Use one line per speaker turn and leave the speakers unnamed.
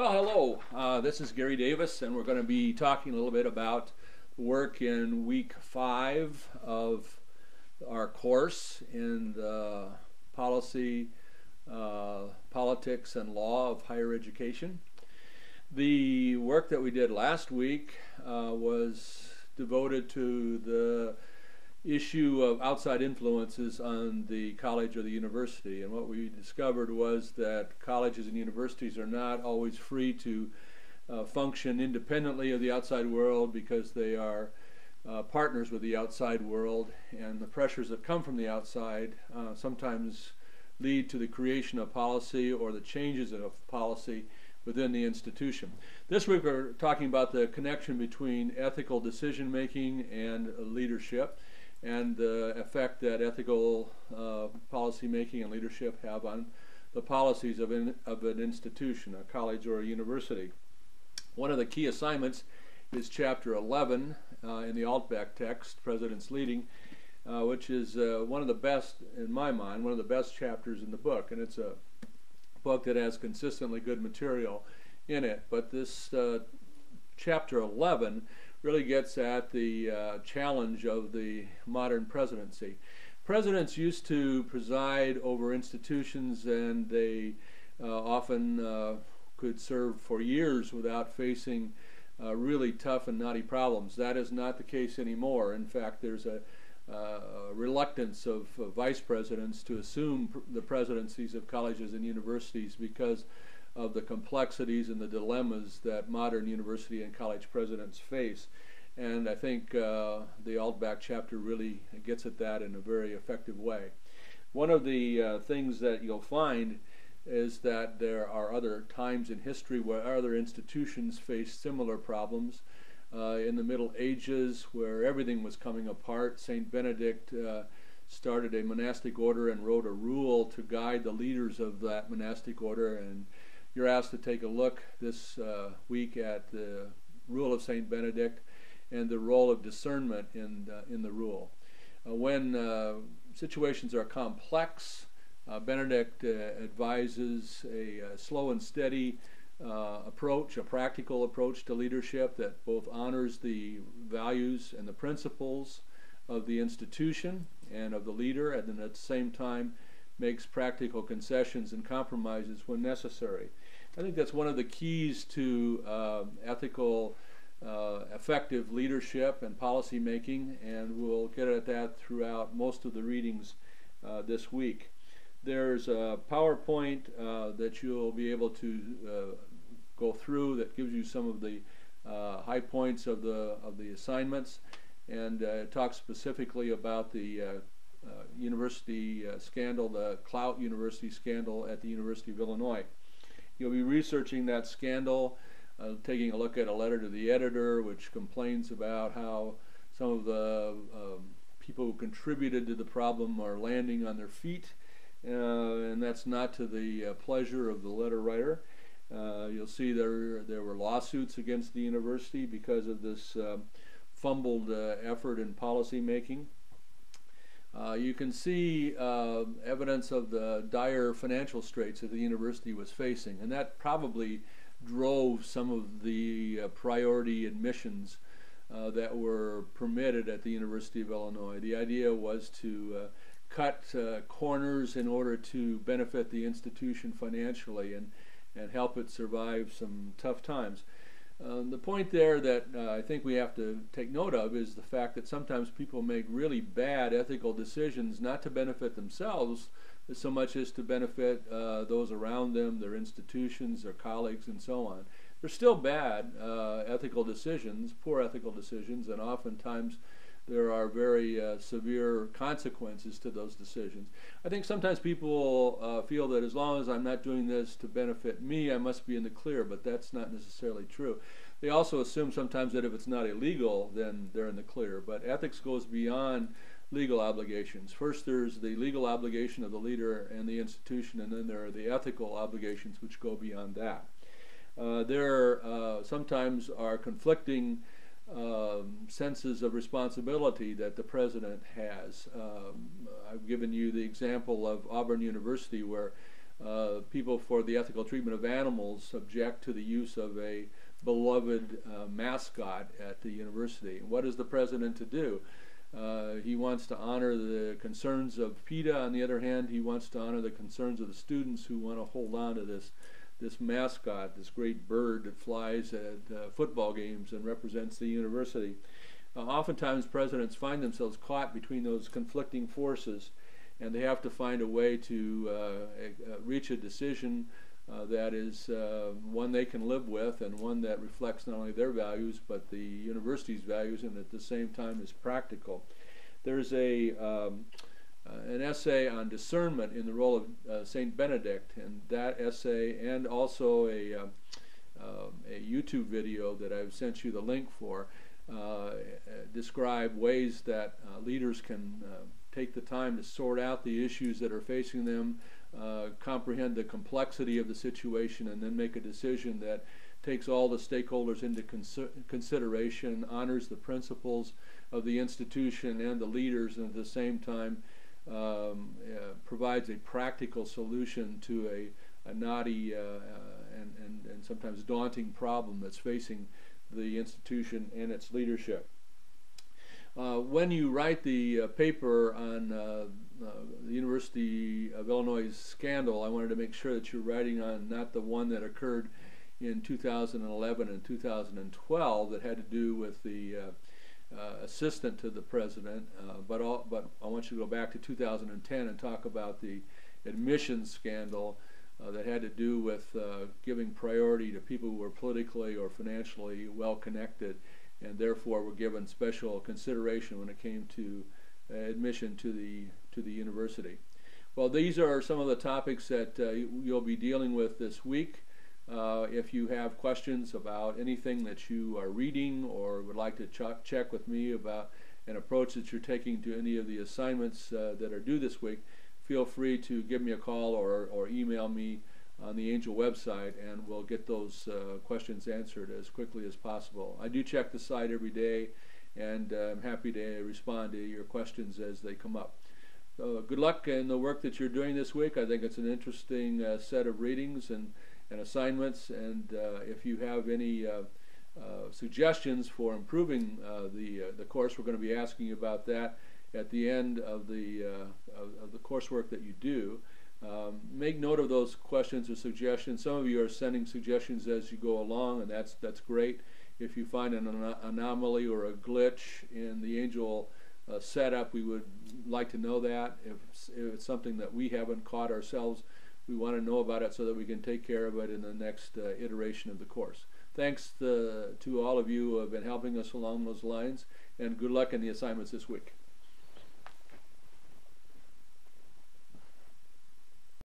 Well, hello. This is Gary Davis, and we're going to be talking a little bit about work in week 5 of our course in the policy, politics, and law of higher education. The work that we did last week was devoted to the issue of outside influences on the college or the university, and what we discovered was that colleges and universities are not always free to function independently of the outside world because they are partners with the outside world, and the pressures that come from the outside sometimes lead to the creation of policy or the changes of policy within the institution. This week we're talking about the connection between ethical decision making and leadership, and the effect that ethical policy making and leadership have on the policies of an institution, a college or a university. One of the key assignments is Chapter 11 in the Altbeck text, President's Leading, which is one of the best, in my mind, one of the best chapters in the book, and it's a book that has consistently good material in it. But this Chapter 11 really gets at the challenge of the modern presidency. Presidents used to preside over institutions, and they often could serve for years without facing really tough and knotty problems. That is not the case anymore. In fact, there's a reluctance of vice presidents to assume the presidencies of colleges and universities because of the complexities and the dilemmas that modern university and college presidents face. And I think the Altbeck chapter really gets at that in a very effective way. One of the things that you'll find is that there are other times in history where other institutions faced similar problems. In the Middle Ages, where everything was coming apart, St. Benedict started a monastic order and wrote a rule to guide the leaders of that monastic order, and you're asked to take a look this week at the rule of St. Benedict and the role of discernment in the rule. When situations are complex, Benedict advises a slow and steady approach, a practical approach to leadership that both honors the values and the principles of the institution and of the leader, and then at the same time makes practical concessions and compromises when necessary. I think that's one of the keys to ethical, effective leadership and policy making, and we'll get at that throughout most of the readings this week. There's a PowerPoint that you'll be able to go through that gives you some of the high points of the assignments, and talks specifically about the university scandal, the Clout University scandal at the University of Illinois. You'll be researching that scandal, taking a look at a letter to the editor which complains about how some of the people who contributed to the problem are landing on their feet, and that's not to the pleasure of the letter writer. You'll see there were lawsuits against the university because of this fumbled effort in policy making. You can see evidence of the dire financial straits that the university was facing, and that probably drove some of the priority admissions that were permitted at the University of Illinois. The idea was to cut corners in order to benefit the institution financially and help it survive some tough times. The point there that I think we have to take note of is the fact that sometimes people make really bad ethical decisions not to benefit themselves so much as to benefit those around them, their institutions, their colleagues, and so on. They're still bad ethical decisions, poor ethical decisions, and oftentimes there are very severe consequences to those decisions. I think sometimes people feel that as long as I'm not doing this to benefit me, I must be in the clear, but that's not necessarily true. They also assume sometimes that if it's not illegal, then they're in the clear, but ethics goes beyond legal obligations. First, there's the legal obligation of the leader and the institution, and then there are the ethical obligations which go beyond that. There sometimes are conflicting senses of responsibility that the president has. I've given you the example of Auburn University, where people for the ethical treatment of animals object to the use of a beloved mascot at the university. What is the president to do? He wants to honor the concerns of PETA. On the other hand, he wants to honor the concerns of the students who want to hold on to this mascot, this great bird that flies at football games and represents the university. Oftentimes presidents find themselves caught between those conflicting forces, and they have to find a way to reach a decision that is one they can live with, and one that reflects not only their values but the university's values, and at the same time is practical. There's an essay on discernment in the role of Saint Benedict, and that essay, and also a YouTube video that I've sent you the link for, describe ways that leaders can take the time to sort out the issues that are facing them, comprehend the complexity of the situation, and then make a decision that takes all the stakeholders into consideration, honors the principles of the institution and the leaders, and at the same time provides a practical solution to a knotty and sometimes daunting problem that's facing the institution and its leadership. When you write the paper on the University of Illinois scandal, I wanted to make sure that you're writing on not the one that occurred in 2011 and 2012 that had to do with the assistant to the president, but I want you to go back to 2010 and talk about the admissions scandal that had to do with giving priority to people who were politically or financially well connected, and therefore were given special consideration when it came to admission to the university. Well, these are some of the topics that you'll be dealing with this week. If you have questions about anything that you are reading, or would like to check with me about an approach that you're taking to any of the assignments that are due this week, feel free to give me a call or email me on the Angel website, and we'll get those questions answered as quickly as possible. I do check the site every day, and I'm happy to respond to your questions as they come up. Good luck in the work that you're doing this week. I think it's an interesting set of readings and assignments, and if you have any suggestions for improving the course, we're going to be asking you about that at the end of the coursework that you do. Make note of those questions or suggestions. Some of you are sending suggestions as you go along, and that's great. If you find an anomaly or a glitch in the Angel setup, we would like to know that. If it's something that we haven't caught ourselves, we want to know about it so that we can take care of it in the next iteration of the course. Thanks to all of you who have been helping us along those lines, and good luck in the assignments this week.